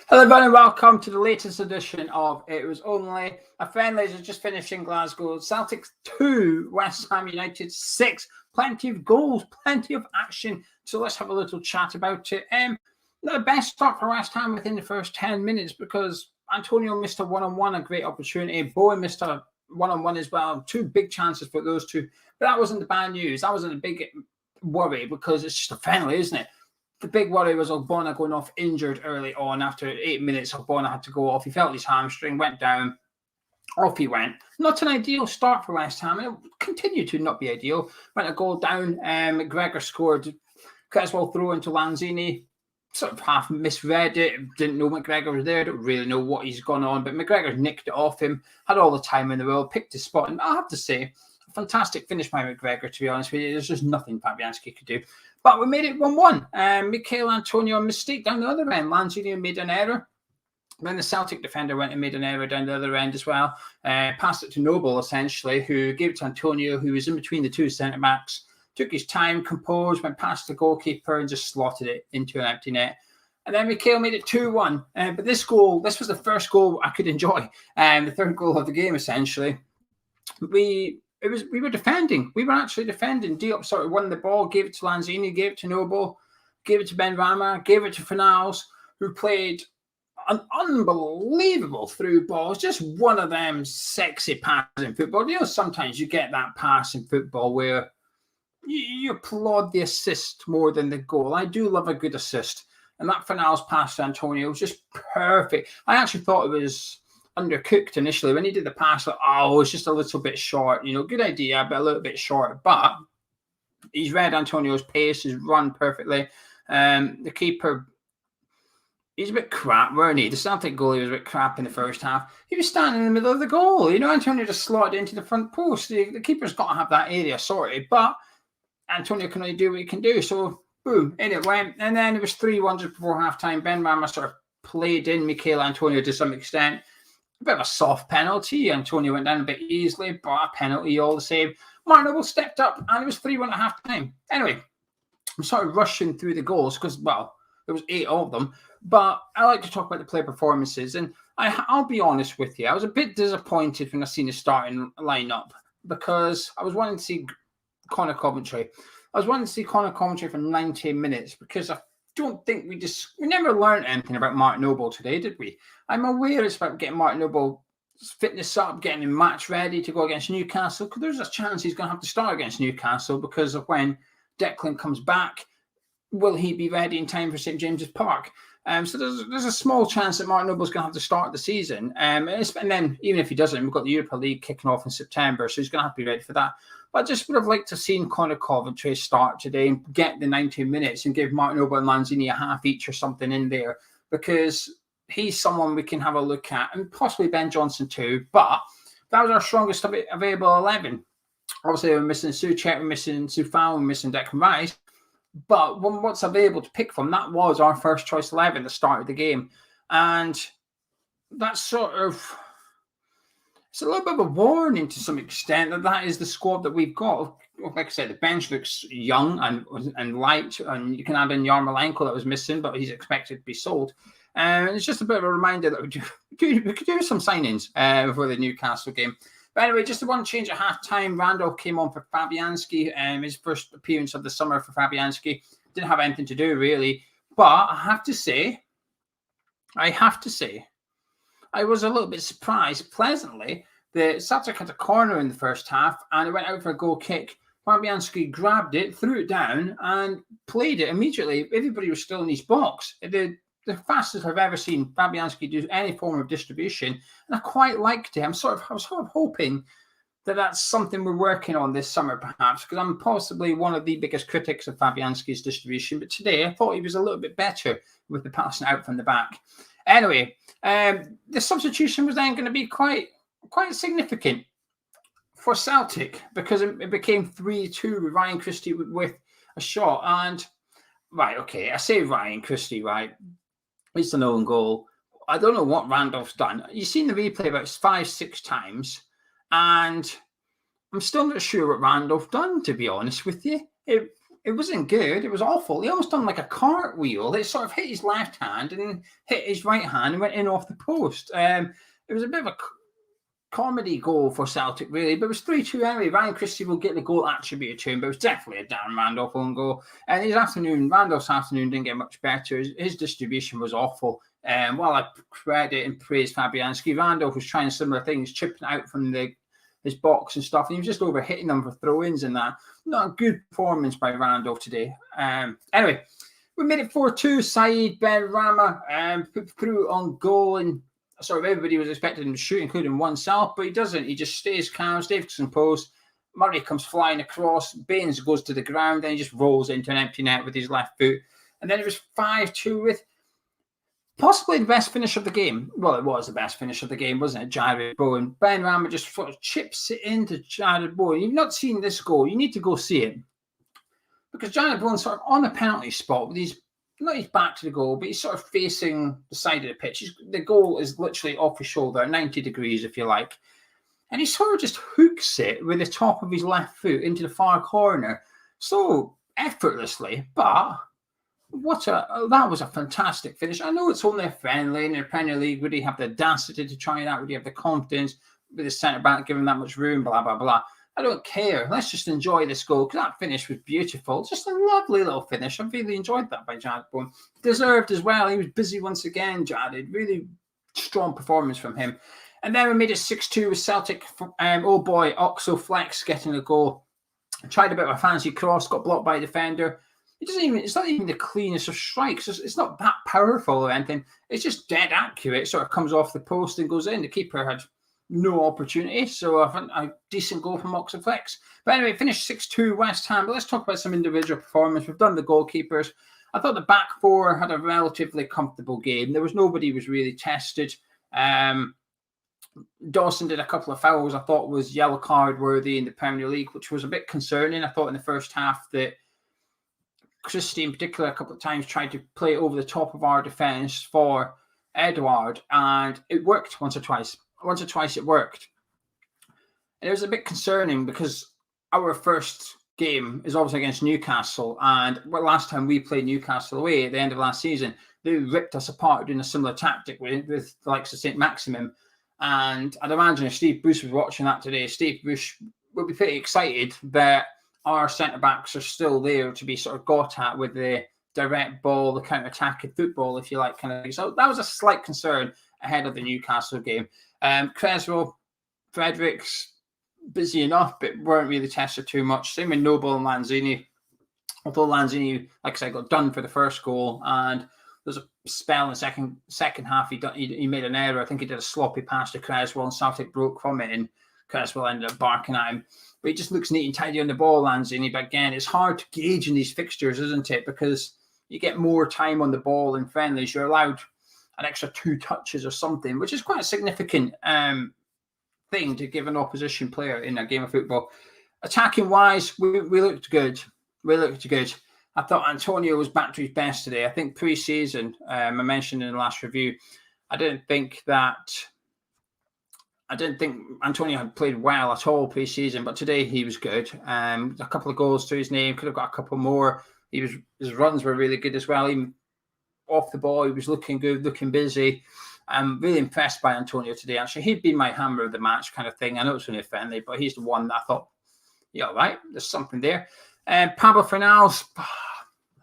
Hello everyone and welcome to the latest edition of It Was Only a Friendly that just finished in Glasgow. Celtic 2, West Ham United 6. Plenty of goals, plenty of action. So let's have a little chat about it. The best start for West Ham within the first 10 minutes because Antonio missed a one-on-one, a great opportunity. Bowen missed a one-on-one as well. Two big chances for those two. But that wasn't the bad news. That wasn't a big worry because it's just a friendly, isn't it? The big worry was Ogbonna going off injured early on. After 8 minutes, Ogbonna had to go off. He felt his hamstring, went down, off he went. Not an ideal start for West Ham, and it continued to not be ideal. Went a goal down. McGregor scored. Creswell throw into Lanzini. Sort of half misread it. Didn't know McGregor was there. Don't really know what he's gone on, but McGregor nicked it off him. Had all the time in the world. Picked his spot, and I have to say, a fantastic finish by McGregor. To be honest with you, there's just nothing Fabianski could do. But we made it 1-1. Michael Antonio, a mistake down the other end. Lanzini made an error. Then the Celtic defender went and made an error down the other end as well. Passed it to Noble, essentially, who gave it to Antonio, who was in between the two centre-backs. Took his time, composed, went past the goalkeeper and just slotted it into an empty net. And then Michael made it 2-1. But this was the first goal I could enjoy. The third goal of the game, essentially. We were defending. We were actually defending. Diop sort of won the ball, gave it to Lanzini, gave it to Noble, gave it to Ben Rama, gave it to Fornals, who played an unbelievable through ball. It's just one of them sexy passes in football. You know, sometimes you get that pass in football where you applaud the assist more than the goal. I do love a good assist. And that Fornals pass to Antonio was just perfect. I actually thought it was undercooked initially when he did the pass. Like, oh, it's just a little bit short. You know, good idea, but a little bit short. But he's read Antonio's pace, he's run perfectly. The keeper, he's a bit crap, weren't he? The Celtic goalie was a bit crap in the first half. He was standing in the middle of the goal. You know, Antonio just slotted into the front post. The keeper's got to have that area sorted, but Antonio can only do what he can do. So, boom, in it went. And then it was 3-1 just before half-time. Ben Rama sort of played in Michael Antonio to some extent. A bit of a soft penalty. Antonio went down a bit easily, but a penalty all the same. Mark Noble stepped up, and it was 3-1 at half-time. Anyway, I'm sort of rushing through the goals because, well, there was 8 of them. But I like to talk about the player performances. And I'll be honest with you. I was a bit disappointed when I seen the starting lineup because I was wanting to see Connor Coventry. I was wanting to see Connor Coventry for 90 minutes because I don't think we never learned anything about Mark Noble today, did we? I'm aware it's about getting Mark Noble's fitness up, getting him match ready to go against Newcastle, because there's a chance he's going to have to start against Newcastle because of when Declan comes back. Will he be ready in time for St James's Park? So there's a small chance that Mark Noble's going to have to start the season. And then even if he doesn't, we've got the Europa League kicking off in September, so he's going to have to be ready for that. But I just would have liked to have seen Connor Coventry start today and get the 90 minutes and give Mark Noble and Lanzini a half each or something in there, because he's someone we can have a look at, and possibly Ben Johnson too. But that was our strongest available 11. Obviously, we're missing Souček, we're missing Soufal, we're missing Declan Rice. But what's available to pick from, that was our first choice 11 at the start of the game. And that's sort of, it's a little bit of a warning to some extent that is the squad that we've got. Like I said, the bench looks young and light, and you can add in Yarmolenko that was missing, but he's expected to be sold. And it's just a bit of a reminder that we could do some signings for the Newcastle game. But anyway, just the one change at half-time. Randolph came on for Fabianski. His first appearance of the summer for Fabianski. Didn't have anything to do, really. But I have to say, I was a little bit surprised, pleasantly, that Celtic had a corner in the first half, and it went out for a goal kick. Fabianski grabbed it, threw it down, and played it immediately. Everybody was still in his box. The fastest I've ever seen Fabianski do any form of distribution, and I quite liked it. I was sort of hoping that that's something we're working on this summer, perhaps, because I'm possibly one of the biggest critics of Fabianski's distribution. But today, I thought he was a little bit better with the passing out from the back. Anyway, the substitution was then going to be quite significant for Celtic, because it became 3-2 with Ryan Christie with a shot. And right, okay, I say Ryan Christie, right? It's an own goal. I don't know what Randolph's done. You've seen the replay about 5-6 times, and I'm still not sure what Randolph done, to be honest with you. It it wasn't good. It was awful. He almost done like a cartwheel. It sort of hit his left hand and hit his right hand and went in off the post. It was a bit of a comedy goal for Celtic, really, but it was 3-2 anyway. Ryan Christie will get the goal attributed to him, but it was definitely a Darren Randolph own goal. And Randolph's afternoon didn't get much better. His distribution was awful. While I credit and praise Fabianski, Randolph was trying similar things, chipping out from his box and stuff, and he was just over hitting them for throw-ins and that. Not a good performance by Randolph today. Anyway, we made it 4-2. Saeed Benrahma put through on goal, and sort of everybody was expecting him to shoot, including oneself, but he doesn't. He just stays calm, Davidson post. Murray comes flying across. Baines goes to the ground, then he just rolls into an empty net with his left foot. And then it was 5-2 with possibly the best finish of the game. Well, it was the best finish of the game, wasn't it? Jared Bowen. Benrahma just sort of chips it into Jared Bowen. You've not seen this goal. You need to go see it. Because Jared Bowen's sort of on a penalty spot with not his back to the goal, but he's sort of facing the side of the pitch. The goal is literally off his shoulder, 90 degrees, if you like. And he sort of just hooks it with the top of his left foot into the far corner. So effortlessly, but that was a fantastic finish. I know it's only a friendly in the Premier League. Would he have the audacity to try it out? Would he have the confidence with his centre-back giving that much room? Blah, blah, blah. I don't care. Let's just enjoy this goal because that finish was beautiful. Just a lovely little finish. I really enjoyed that by Jared Bowen. Deserved as well. He was busy once again, Jared. Really strong performance from him. And then we made it 6-2 with Celtic. Oh boy, Oxo Flex getting a goal. Tried a bit of a fancy cross, got blocked by a defender. It's not even the cleanest of strikes. It's not that powerful or anything. It's just dead accurate. It sort of comes off the post and goes in. The keeper had no opportunity. So a decent goal from Oxo Flex. But anyway, finished 6-2 West Ham. But let's talk about some individual performance. We've done the goalkeepers. I thought the back four had a relatively comfortable game. There was nobody who was really tested. Dawson did a couple of fouls I thought was yellow card worthy in the Premier League, which was a bit concerning. I thought in the first half that Christie in particular a couple of times tried to play over the top of our defence for Edouard, and it worked once or twice. Once or twice it worked. And it was a bit concerning because our first game is obviously against Newcastle, and last time we played Newcastle away at the end of last season, they ripped us apart doing a similar tactic with the likes of St. Maximum. And I'd imagine if Steve Bruce was watching that today, Steve Bruce would be pretty excited that our centre-backs are still there to be sort of got at with the direct ball, the counter-attacking football, if you like, kind of thing. So that was a slight concern ahead of the Newcastle game. Creswell, Fredericks, busy enough, but weren't really tested too much. Same with Noble and Lanzini. Although Lanzini, like I said, got done for the first goal, and there's a spell in the second half. He made an error. I think he did a sloppy pass to Creswell, and Celtic broke from it, and Creswell ended up barking at him. But he just looks neat and tidy on the ball, Lanzini. But again, it's hard to gauge in these fixtures, isn't it? Because you get more time on the ball in friendlies. You're allowed an extra 2 touches or something, which is quite a significant thing to give an opposition player in a game of football. Attacking wise, we looked good. I thought Antonio was back to his best today. I think pre-season, I mentioned in the last review, I didn't think Antonio had played well at all pre-season, but today he was good. A couple of goals to his name, could have got a couple more. His runs were really good as well. Even off the ball, he was looking good, looking busy. I'm really impressed by Antonio today. Actually, he'd been my hammer of the match kind of thing. I know it's only friendly, but he's the one that I thought, yeah, all right, there's something there. Pablo Fornals, I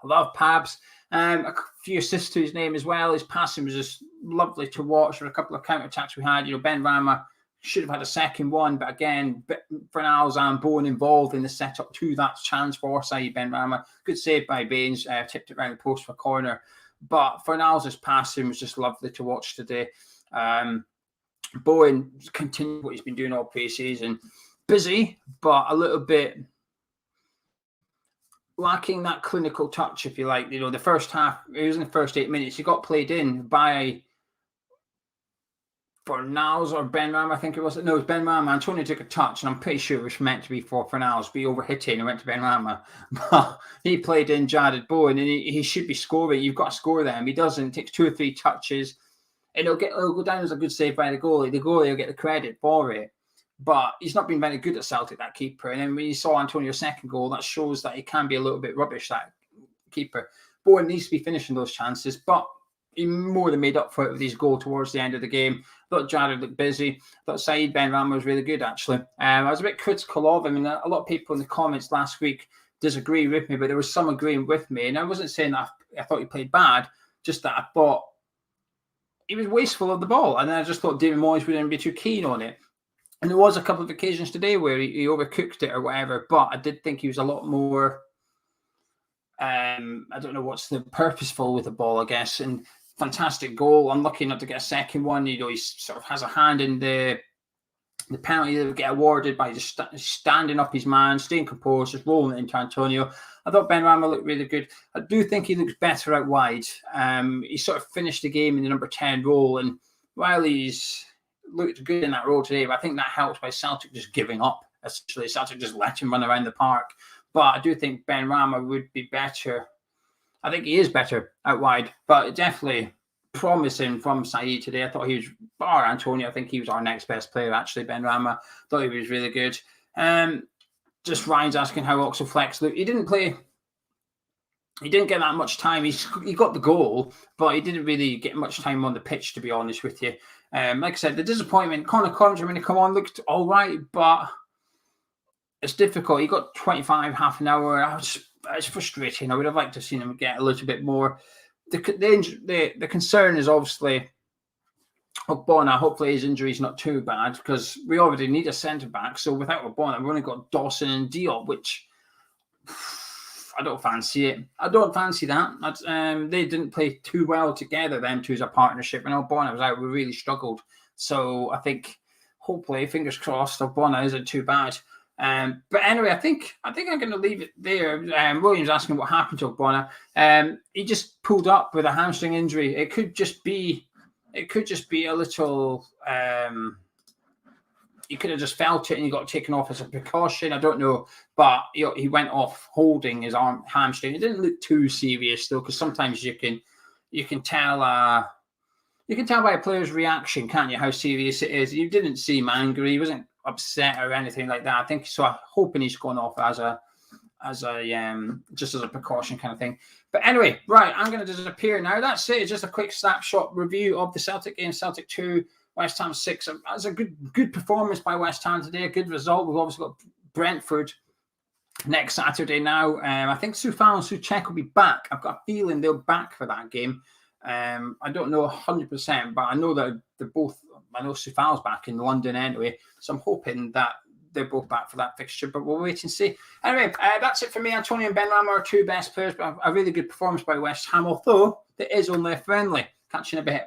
love Pabs. A few assists to his name as well. His passing was just lovely to watch. There were a couple of counter-attacks we had. Benrahma should have had a second one, but again, Fornals and Bowen involved in the setup to that chance for Saeed Benrahma. Good save by Baines, tipped it around the post for a corner. But Fornals' passing was just lovely to watch today. Bowen continued what he's been doing all pre-season. Busy, but a little bit lacking that clinical touch, if you like. The first half, it was in the first 8 minutes, he got played in by Fornals or Benrahma, I think it was. No, it was Benrahma. Antonio took a touch, and I'm pretty sure it was meant to be for Fornals, but he overhit it and went to Benrahma. But he played in Jared Bowen, and he should be scoring. You've got to score them. He doesn't. Takes 2 or 3 touches, and it'll go down as a good save by the goalie. The goalie will get the credit for it. but he's not been very good at Celtic, that keeper. And then when you saw Antonio's second goal, that shows that he can be a little bit rubbish, that keeper. Bowen needs to be finishing those chances, but he more than made up for it with his goal towards the end of the game. I thought Jared looked busy. I thought Saeed Benrahma was really good, actually. I was a bit critical of him, and a lot of people in the comments last week disagree with me, but there was some agreeing with me. And I wasn't saying that I thought he played bad, just that I thought he was wasteful of the ball. And then I just thought David Moyes wouldn't be too keen on it. And there was a couple of occasions today where he overcooked it or whatever, but I did think he was a lot more, I don't know what's the purposeful with the ball, I guess. And fantastic goal. Unlucky not to get a second one. You know, he sort of has a hand in the penalty that would get awarded by just standing up his man, staying composed, just rolling it into Antonio. I thought Benrahma looked really good. I do think he looks better out wide. He sort of finished the game in the number 10 role, and while he's looked good in that role today, but I think that helps by Celtic just giving up. Essentially, Celtic just let him run around the park. But I do think Benrahma would be better. I think he is better out wide, but definitely promising from Saeed today. I thought he was, bar Antonio, I think he was our next best player, actually, Benrahma. Thought he was really good. Just Ryan's asking how Oxford Flex looked. He didn't play. He didn't get that much time. He got the goal, but he didn't really get much time on the pitch, to be honest with you. Like I said, the disappointment, Conor Coventry, when he come on, looked all right, but it's difficult. He got 25, half an hour. It's frustrating. I would have liked to have seen him get a little bit more. The concern is obviously Ogbonna. Hopefully his injury is not too bad, because we already need a centre-back. So without Ogbonna, we've only got Dawson and Diop, which I don't fancy it. I don't fancy that. They didn't play too well together, them two, as a partnership. When Ogbonna was out, we really struggled. So I think, hopefully, fingers crossed, Ogbonna isn't too bad. But anyway, I think I'm going to leave it there. William's asking what happened to Ogbonna. He just pulled up with a hamstring injury. It could just be a little. He could have just felt it and he got taken off as a precaution. I don't know, but he went off holding his hamstring. It didn't look too serious though, because sometimes you can tell. You can tell by a player's reaction, can't you, how serious it is? You didn't seem angry. He wasn't upset or anything like that. I think so. I'm hoping he's gone off as a just as a precaution kind of thing. But anyway, right, I'm going to disappear now. That's it. It's just a quick snapshot review of the Celtic game. Celtic 2, West Ham 6. That's a good performance by West Ham today. A good result. We've obviously got Brentford next Saturday now. I think Soufal and Souček will be back. I've got a feeling they're back for that game. I don't know 100%, but I know that they're both. I know Soufal's back in London anyway, so I'm hoping that they're both back for that fixture, but we'll wait and see. Anyway, that's it for me. Antonio and Benrahma are two best players, but a really good performance by West Ham, although it is only a friendly. Catch you in a bit.